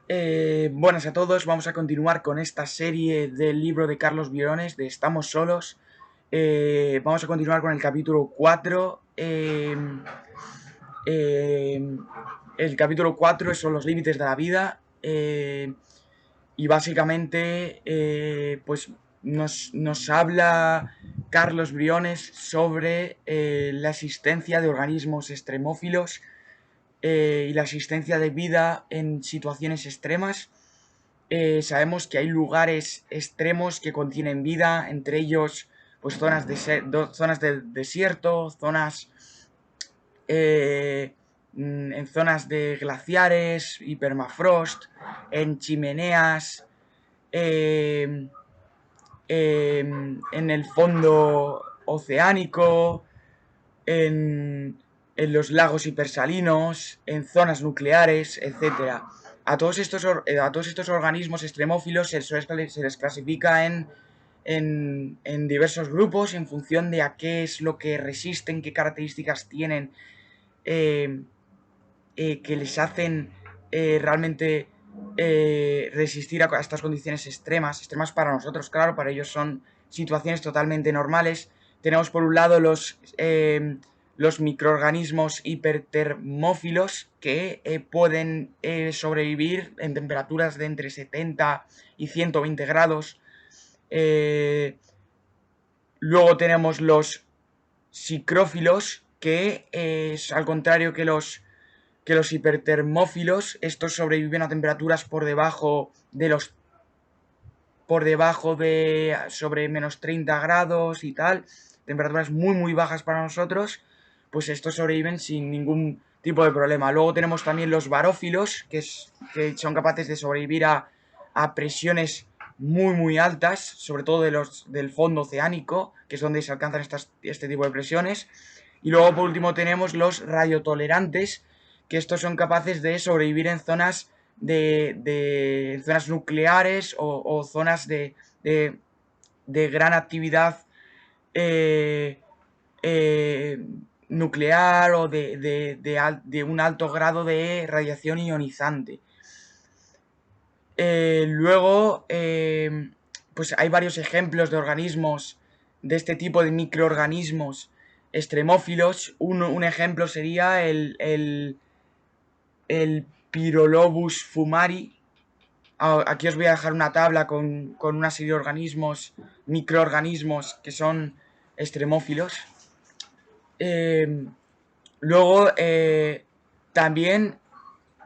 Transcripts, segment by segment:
Buenas a todos, vamos a continuar con esta serie del libro de Carlos Virones de Estamos Solos. Vamos a continuar con el capítulo 4. El capítulo 4 son los límites de la vida. Y básicamente pues nos habla Carlos Briones sobre la existencia de organismos extremófilos y la existencia de vida en situaciones extremas. Sabemos que hay lugares extremos que contienen vida, entre ellos pues zonas de desierto, zonas en zonas de glaciares y permafrost, en chimeneas, eh, en el fondo oceánico, en los lagos hipersalinos, en zonas nucleares, etcétera. A todos estos organismos extremófilos se les clasifica en diversos grupos en función de a qué es lo que resisten, qué características tienen eh, que les hacen realmente resistir a estas condiciones extremas, extremas para nosotros, claro, para ellos son situaciones totalmente normales. Tenemos por un lado los microorganismos hipertermófilos que pueden sobrevivir en temperaturas de entre 70 y 120 grados. Eh, Luego tenemos los psicrófilos, que es al contrario que los hipertermófilos. Estos sobreviven a temperaturas por debajo de sobre menos 30 grados y tal, temperaturas muy bajas para nosotros, pues estos sobreviven sin ningún tipo de problema. Luego tenemos también los barófilos, que son capaces de sobrevivir a presiones muy altas, sobre todo del fondo oceánico, que es donde se alcanzan este tipo de presiones. Y luego por último tenemos los radiotolerantes, que estos son capaces de sobrevivir en zonas de zonas nucleares o zonas de gran actividad eh, eh, nuclear o de un alto grado de radiación ionizante. Luego, pues hay varios ejemplos de organismos, de este tipo de microorganismos extremófilos. Un ejemplo sería el Pyrolobus fumari. Aquí os voy a dejar una tabla con una serie de organismos, microorganismos que son extremófilos. Eh, Luego, también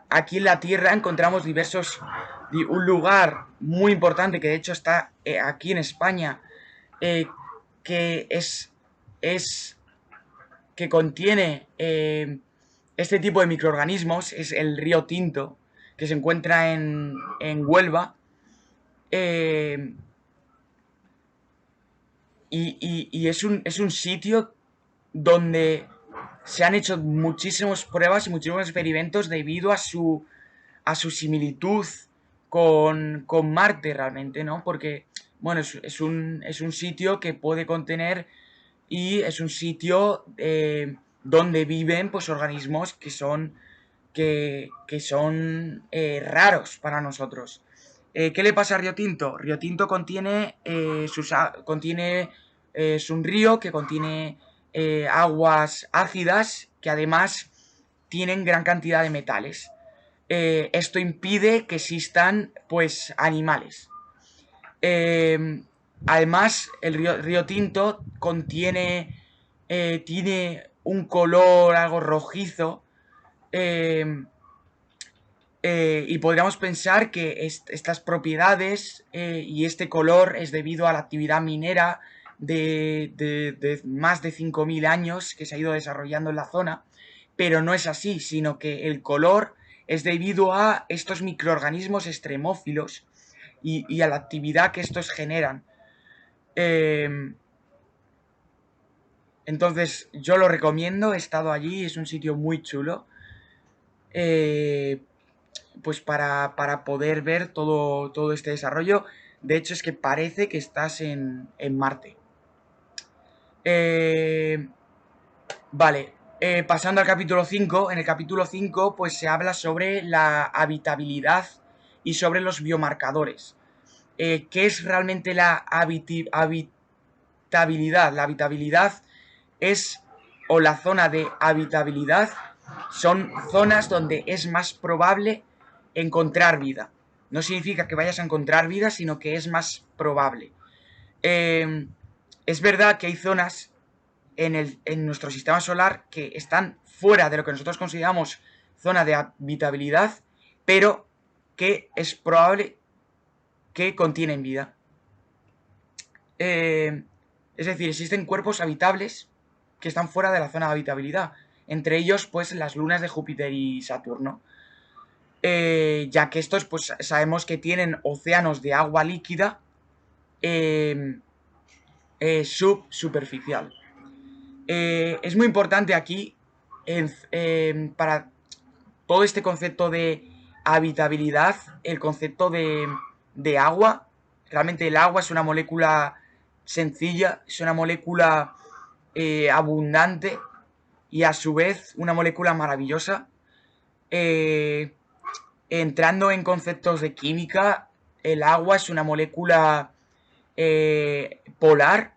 aquí en la Tierra encontramos un lugar muy importante que de hecho está aquí en España, eh, que es que contiene este tipo de microorganismos, es el río Tinto, que se encuentra en Huelva. eh, y es un sitio donde se han hecho muchísimas pruebas y muchísimos experimentos debido a su similitud con Marte realmente, ¿no? Porque, bueno, es un sitio que puede contener y es un sitio donde viven pues organismos que son raros para nosotros. ¿Qué le pasa a Río Tinto? Río Tinto contiene es un río que contiene aguas ácidas que además tienen gran cantidad de metales. Esto impide que existan pues animales. Eh, Además, río Tinto tiene un color algo rojizo, eh, y podríamos pensar que estas propiedades y este color es debido a la actividad minera de más de 5.000 años que se ha ido desarrollando en la zona, pero no es así, sino que el color es debido a estos microorganismos extremófilos y a la actividad que estos generan. Eh, entonces, yo lo recomiendo, he estado allí, es un sitio muy chulo. Eh, pues para poder ver todo este desarrollo. De hecho, es que parece que estás en Marte. Eh, vale, pasando al capítulo 5. En el capítulo 5 pues se habla sobre la habitabilidad y sobre los biomarcadores. ¿Qué es realmente la habitabilidad? La habitabilidad es, o la zona de habitabilidad, son zonas donde es más probable encontrar vida. No significa que vayas a encontrar vida, sino que es más probable. Es verdad que hay zonas en nuestro sistema solar que están fuera de lo que nosotros consideramos zona de habitabilidad, pero que es probable que contienen vida. Es decir, existen cuerpos habitables que están fuera de la zona de habitabilidad. Entre ellos, pues, las lunas de Júpiter y Saturno. Ya que estos, pues, sabemos que tienen océanos de agua líquida subsuperficial. Es muy importante aquí, para todo este concepto de habitabilidad, el concepto de agua. Realmente el agua es una molécula sencilla, es una molécula abundante y a su vez una molécula maravillosa. Entrando en conceptos de química, el agua es una molécula polar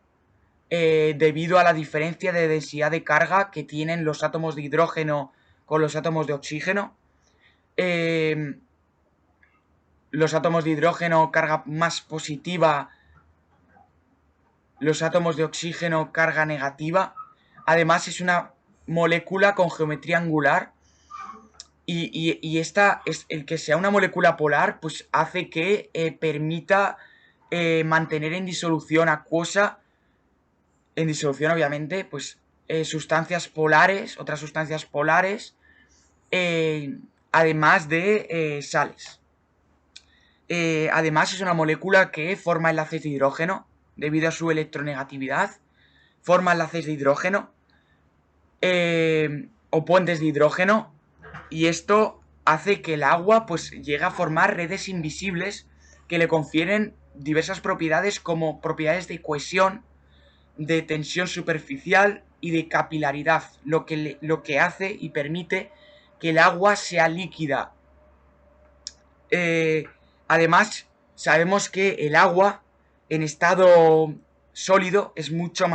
debido a la diferencia de densidad de carga que tienen los átomos de hidrógeno con los átomos de oxígeno. Los átomos de hidrógeno carga más positiva, los átomos de oxígeno carga negativa. Además es una molécula con geometría angular y esta es el que sea una molécula polar, pues hace que permita mantener en disolución acuosa, en disolución obviamente, pues sustancias polares, otras sustancias polares, además de sales. Además es una molécula que forma enlaces de hidrógeno debido a su electronegatividad, forma enlaces de hidrógeno o puentes de hidrógeno, y esto hace que el agua pues llegue a formar redes invisibles que le confieren diversas propiedades, como propiedades de cohesión, de tensión superficial y de capilaridad, lo que hace y permite que el agua sea líquida. Además, sabemos que el agua en estado sólido es mucho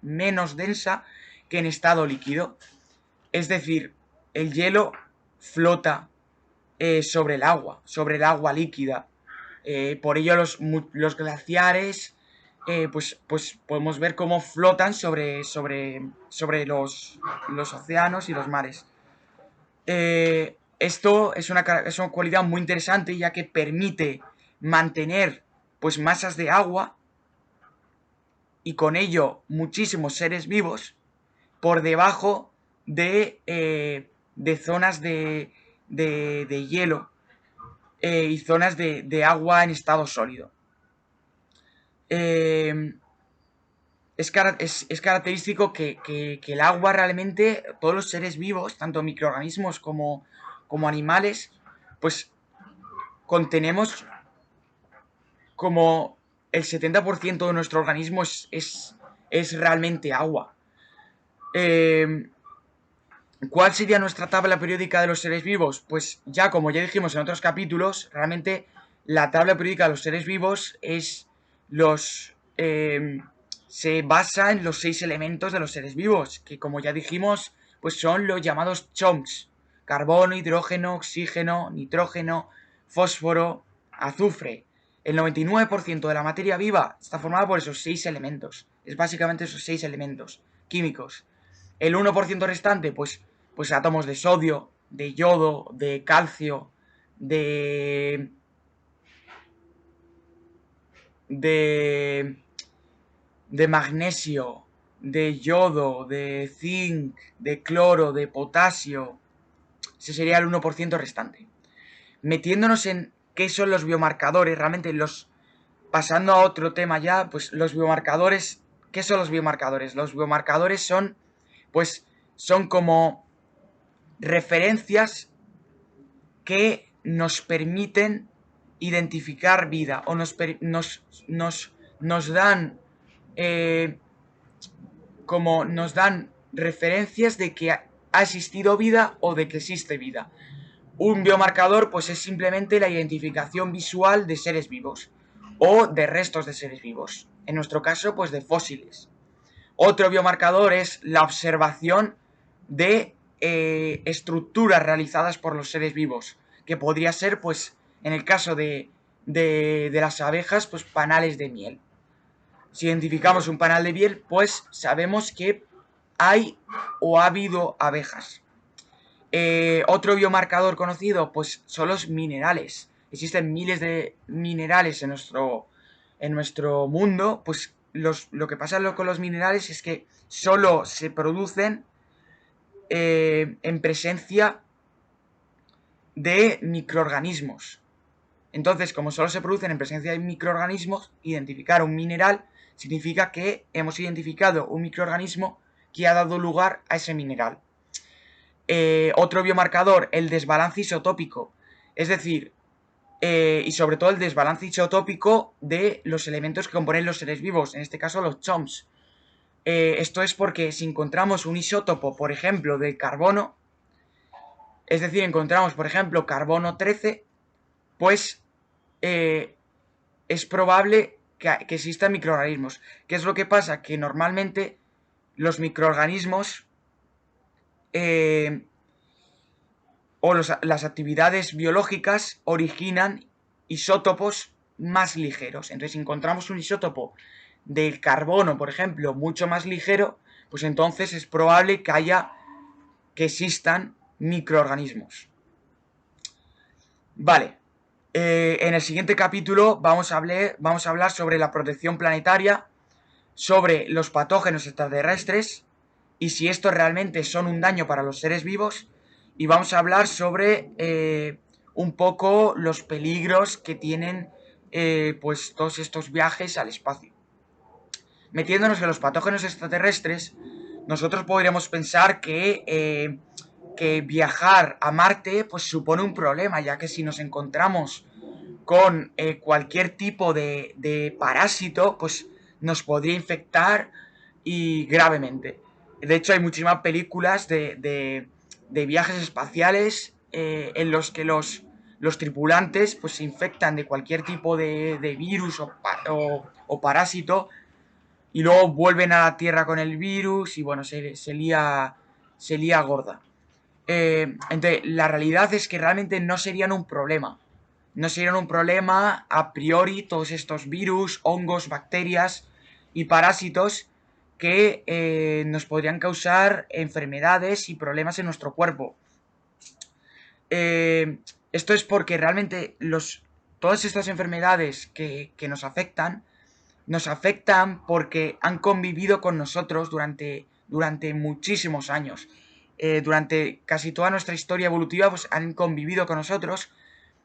menos densa que en estado líquido. Es decir, el hielo flota sobre el agua líquida. Por ello los glaciares, pues podemos ver cómo flotan sobre los océanos y los mares. Esto es una cualidad muy interesante, ya que permite mantener pues masas de agua y con ello muchísimos seres vivos por debajo de zonas de hielo y zonas de agua en estado sólido. Es característico que el agua realmente, todos los seres vivos, tanto microorganismos como animales, pues contenemos como el 70% de nuestro organismo es realmente agua. ¿Cuál sería nuestra tabla periódica de los seres vivos? Pues ya, como ya dijimos en otros capítulos, realmente la tabla periódica de los seres vivos se basa en los 6 elementos de los seres vivos, que como ya dijimos, pues son los llamados chunks: carbono, hidrógeno, oxígeno, nitrógeno, fósforo, azufre. El 99% de la materia viva está formada por esos 6 elementos. Es básicamente esos 6 elementos químicos. El 1% restante, pues átomos de sodio, de yodo, de calcio, de magnesio, de yodo, de zinc, de cloro, de potasio. Ese sería el 1% restante. Metiéndonos en qué son los biomarcadores, realmente pasando a otro tema ya, pues los biomarcadores. ¿Qué son los biomarcadores? Los biomarcadores son como referencias que nos permiten identificar vida, o nos dan nos dan referencias de que ha existido vida o de que existe vida. Un biomarcador pues es simplemente la identificación visual de seres vivos o de restos de seres vivos. En nuestro caso, pues de fósiles. Otro biomarcador es la observación de estructuras realizadas por los seres vivos, que podría ser, pues, en el caso de las abejas, pues panales de miel. Si identificamos un panal de miel, pues sabemos que hay o ha habido abejas. Otro biomarcador conocido, pues son los minerales. Existen miles de minerales en nuestro mundo, pues lo que pasa con los minerales es que solo se producen en presencia de microorganismos. Entonces, como solo se producen en presencia de microorganismos, identificar un mineral significa que hemos identificado un microorganismo que ha dado lugar a ese mineral. Otro biomarcador, el desbalance isotópico, es decir, y sobre todo el desbalance isotópico de los elementos que componen los seres vivos, en este caso los CHOMS. Esto es porque si encontramos un isótopo, por ejemplo, del carbono, es decir, encontramos, por ejemplo, carbono 13, pues es probable que existan microorganismos. ¿Qué es lo que pasa? Que normalmente los microorganismos o las actividades biológicas originan isótopos más ligeros. Entonces, si encontramos un isótopo del carbono, por ejemplo, mucho más ligero, pues entonces es probable que existan microorganismos. Vale. En el siguiente capítulo vamos a hablar sobre la protección planetaria, sobre los patógenos extraterrestres y si estos realmente son un daño para los seres vivos, y vamos a hablar sobre un poco los peligros que tienen pues todos estos viajes al espacio. Metiéndonos en los patógenos extraterrestres, nosotros podríamos pensar que viajar a Marte pues supone un problema, ya que si nos encontramos con cualquier tipo de parásito, pues nos podría infectar y gravemente. De hecho, hay muchísimas películas de viajes espaciales en los que los tripulantes pues se infectan de cualquier tipo de virus o parásito y luego vuelven a la Tierra con el virus y bueno, se lía gorda. Entonces, la realidad es que realmente no serían un problema. No serían un problema a priori todos estos virus, hongos, bacterias y parásitos que nos podrían causar enfermedades y problemas en nuestro cuerpo. Esto es porque realmente todas estas enfermedades que nos afectan porque han convivido con nosotros durante muchísimos años. Durante casi toda nuestra historia evolutiva pues han convivido con nosotros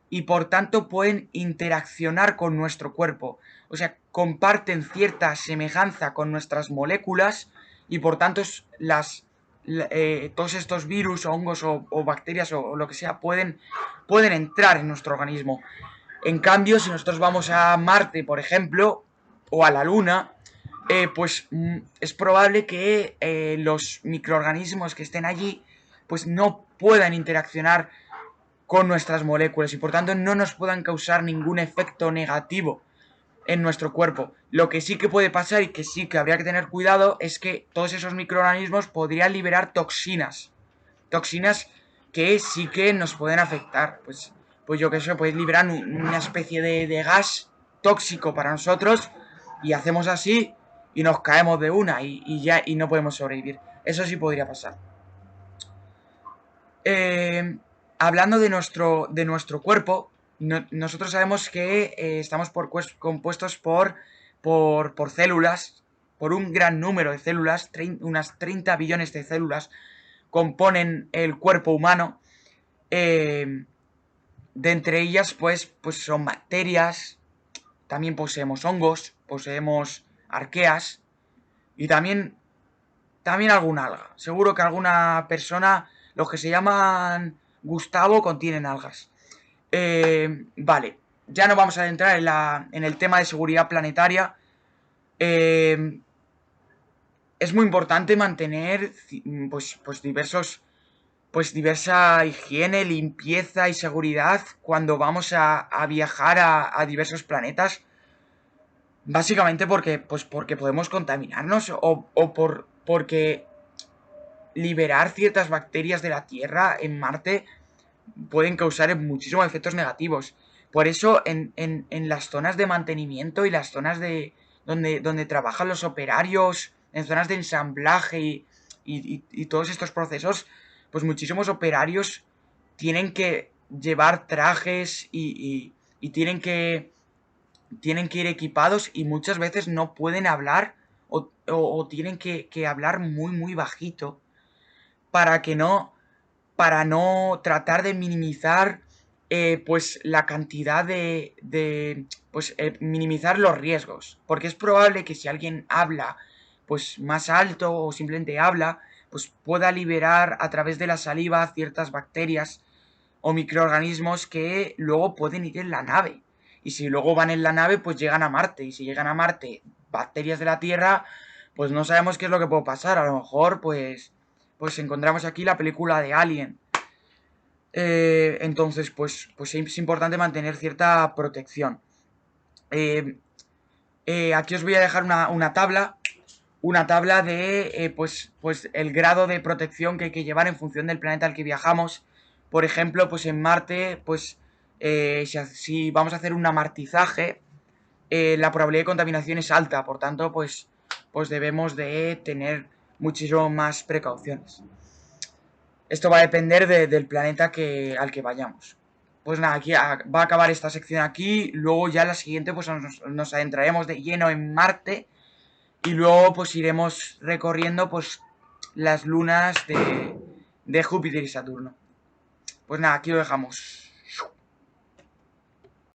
y por tanto pueden interaccionar con nuestro cuerpo. O sea, comparten cierta semejanza con nuestras moléculas y por tanto todos estos virus, hongos o bacterias o lo que sea pueden entrar en nuestro organismo. En cambio, si nosotros vamos a Marte, por ejemplo, o a la Luna, pues es probable que los microorganismos que estén allí pues no puedan interaccionar con nuestras moléculas y por tanto no nos puedan causar ningún efecto negativo en nuestro cuerpo. Lo que sí que puede pasar y que sí que habría que tener cuidado es que todos esos microorganismos podrían liberar toxinas. Toxinas que sí que nos pueden afectar. Pues yo que sé, pues liberar una especie de gas tóxico para nosotros y hacemos así y nos caemos de una y no podemos sobrevivir. Eso sí podría pasar. Hablando de nuestro cuerpo, nosotros sabemos que estamos compuestos por células, por un gran número de células, unas 30 billones de células componen el cuerpo humano. De entre ellas, pues son bacterias, también poseemos hongos, poseemos arqueas y también alguna alga. Seguro que alguna persona, los que se llaman Gustavo, contienen algas. Vale, ya no vamos a entrar en el tema de seguridad planetaria. Es muy importante mantener pues diversos pues diversa higiene, limpieza y seguridad cuando vamos a viajar a diversos planetas. Básicamente porque podemos contaminarnos porque liberar ciertas bacterias de la Tierra en Marte pueden causar muchísimos efectos negativos. Por eso en las zonas de mantenimiento y las zonas donde trabajan los operarios, en zonas de ensamblaje y todos estos procesos, pues muchísimos operarios tienen que llevar trajes y tienen que ir equipados y muchas veces no pueden hablar o tienen que hablar muy bajito para que no para no tratar de minimizar pues la cantidad pues minimizar los riesgos, porque es probable que si alguien habla pues más alto o simplemente habla, pues pueda liberar a través de la saliva ciertas bacterias o microorganismos que luego pueden ir en la nave. Y si luego van en la nave, pues llegan a Marte. Y si llegan a Marte bacterias de la Tierra, pues no sabemos qué es lo que puede pasar. A lo mejor, pues encontramos aquí la película de Alien. Entonces, pues es importante mantener cierta protección. Eh, Aquí os voy a dejar una tabla de pues el grado de protección que hay que llevar en función del planeta al que viajamos. Por ejemplo, pues en Marte, pues si vamos a hacer un amartizaje, la probabilidad de contaminación es alta, por tanto, pues debemos de tener muchísimo más precauciones. Esto va a depender del planeta al que vayamos. Pues nada, va a acabar esta sección aquí. Luego ya la siguiente pues nos adentraremos de lleno en Marte. Y luego pues iremos recorriendo pues las lunas de Júpiter y Saturno. Pues nada, aquí lo dejamos.